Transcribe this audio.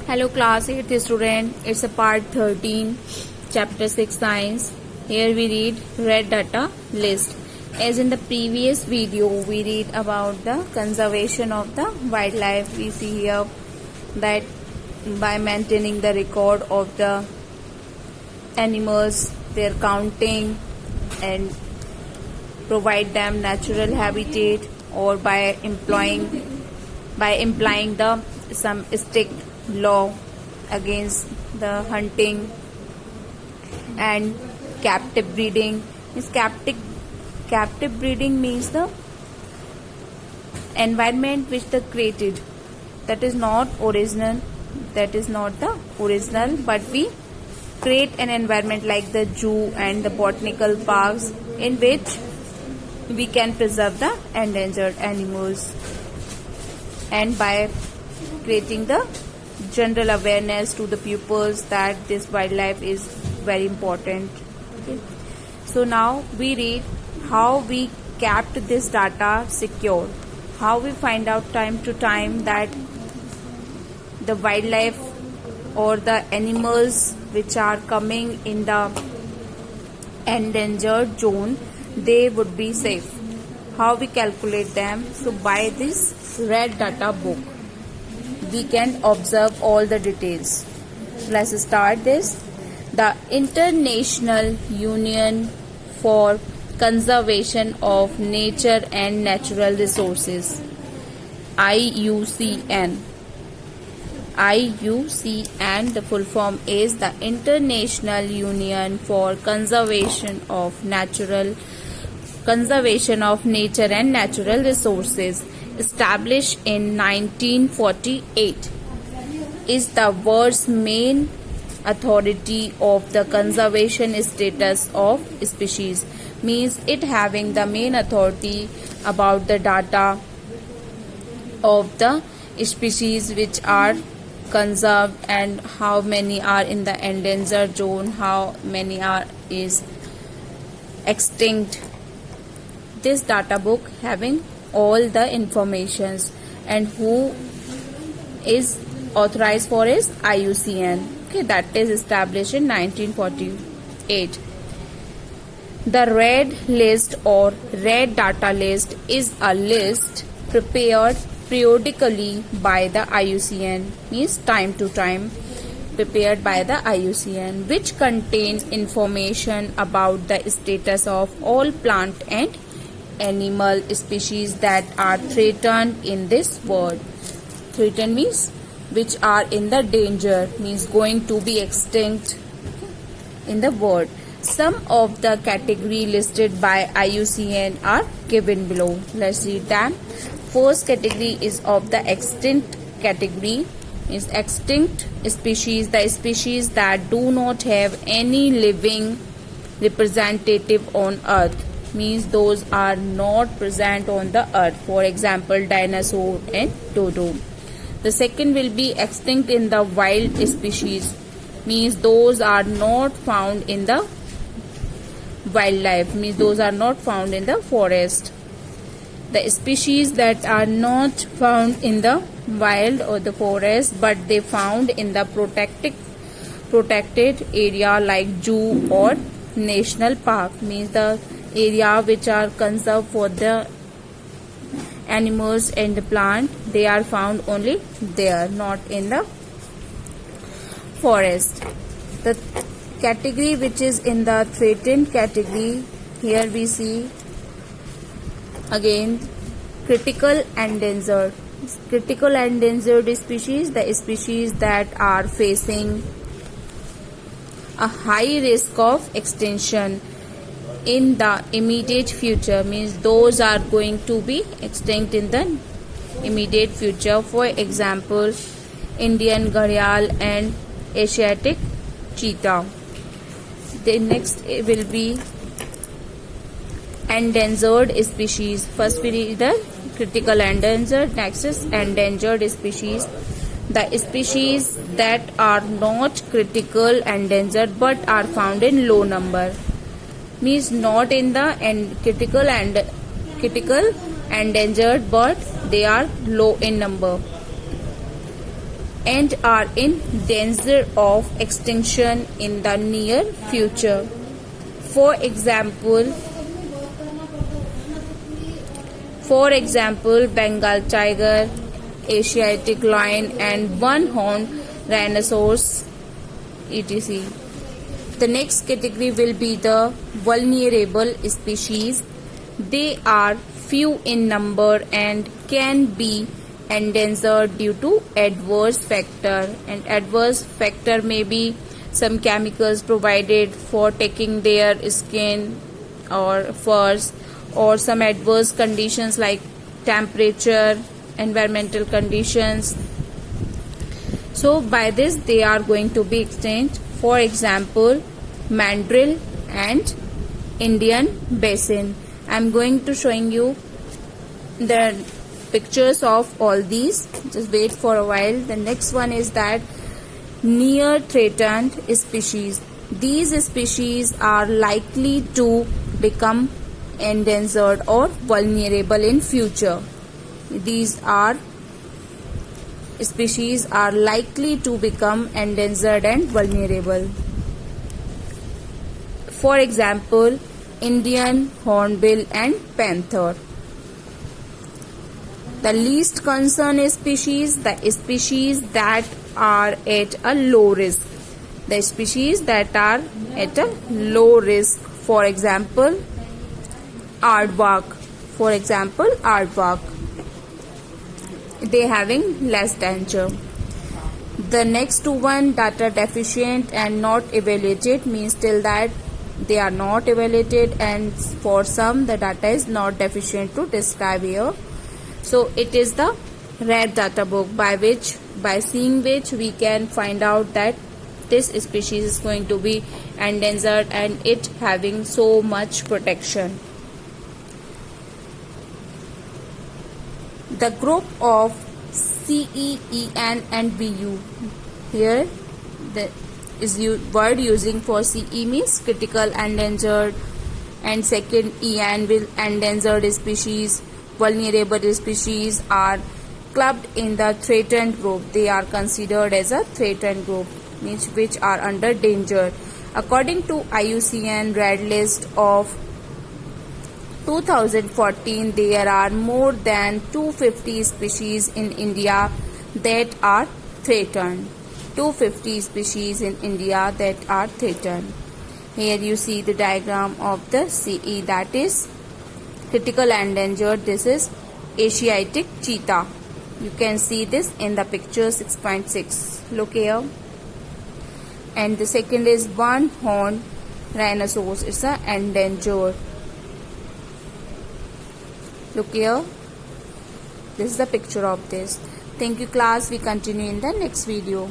Hello class 8th student, it's a part 13, chapter 6 science. Here we read red data list. As in the previous video, we read about the conservation of the wildlife. We see here that by maintaining the record of the animals, their counting and provide them natural habitat, or by implying the some strict law against the hunting and captive breeding. Captive breeding means the environment which the created, that is not the original, but we create an environment like the zoo and the botanical parks in which we can preserve the endangered animals, and by creating the general awareness to the pupils that this wildlife is very important. Okay. So now we read how we kept this data secure, how we find out time to time that the wildlife or the animals which are coming in the endangered zone, they would be safe. How we calculate them? So by this red data book, we can observe all the details. Let's start this. The International Union for Conservation of Nature and Natural Resources, IUCN. IUCN, the full form is the International Union for Conservation of Nature and Natural Resources, established in 1948, is the world's main authority of the conservation status of species. Means it having the main authority about the data of the species which are conserved and how many are in the endangered zone, how many are is extinct. This data book having all the informations, and who is authorized for is IUCN. Okay, that is established in 1948. The red list or red data list is a list prepared periodically by the IUCN, means time to time prepared by the IUCN, which contains information about the status of all plant and animal species that are threatened in this world. Threatened means which are in the danger, means going to be extinct in the world. Some of the category listed by IUCN are given below. Let's read them. First category is of the extinct category, is extinct species, the species that do not have any living representative on earth, means those are not present on the earth, for example dinosaur and dodo. The second will be extinct in the wild species, means those are not found in the wildlife, means those are not found in the forest. The species that are not found in the wild or the forest, but they found in the protected area like zoo or national park, means the area which are conserved for the animals and the plant, they are found only there, not in the forest. The category which is in the threatened category, here we see again critical endangered species, the species that are facing a high risk of extinction in the immediate future, means those are going to be extinct in the immediate future, for example Indian gharial and Asiatic cheetah. The next will be endangered species. First we read the critical endangered, next is endangered species. The species that are not critical endangered but are found in low number, means not in the critical endangered but they are low in number. and are in danger of extinction in the near future. For example, Bengal tiger, Asiatic lion, and one-horned rhinoceros, etc. The next category will be the vulnerable species. They are few in number and can be endangered due to adverse factor. And adverse factor may be some chemicals provided for taking their skin or furs, or some adverse conditions like temperature, environmental conditions. So by this they are going to be extinct. For example, mandrill and Indian basin. I am going to showing you the pictures of all these. Just wait for a while. The next one is that near threatened species. These species are likely to become endangered or vulnerable in future. These are species are likely to become endangered and vulnerable. For example, Indian hornbill and panther. The least concerned species, the species that are at a low risk. The species that are at a low risk. For example, aardvark. They having less danger. The next one, data deficient and not evaluated, means till that they are not evaluated, and for some the data is not deficient to describe here. So it is the red data book by seeing which we can find out that this species is going to be endangered and it having so much protection. The group of CE, EN and VU. Here the word using for CE means critical endangered, and second EN will endangered species. Vulnerable species are clubbed in the threatened group. They are considered as a threatened group, means which are under danger. According to IUCN Red List of 2014, there are more than 250 species in India that are threatened. 250 species in India that are threatened. Here you see the diagram of the CE, that is critical endangered. This is Asiatic cheetah. You can see this in the picture 6.6. Look here. And the second is one-horned rhinoceros. It's an endangered. Look here. This is the picture of this. Thank you class. We continue in the next video.